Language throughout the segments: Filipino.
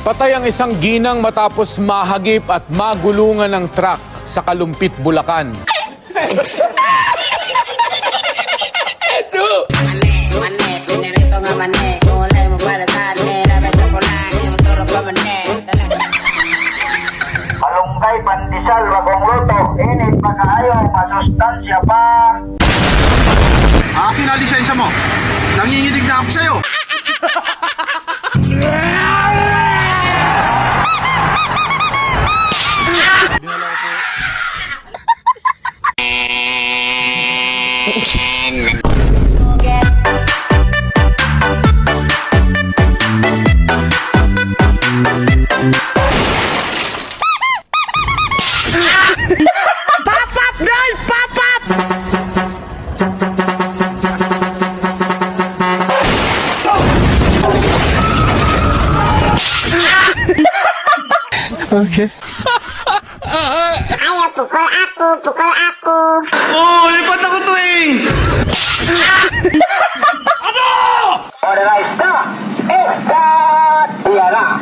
Patay ang isang ginang matapos mahagip at magulungan ng truck sa Kalumpit, Bulacan. Malunggay, pandesal, wagong luto, init, makaayo, masustansya pa. Akin na lisensya mo. Nanginginig na ako sa'yo. Okay. Ayaw, pukul aku. Oh, lipat ako to eh. Ora está, esta, Diana.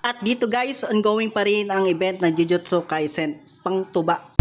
At dito guys, ongoing pa rin ang event ng Jujutsu Kaisen pang tuba.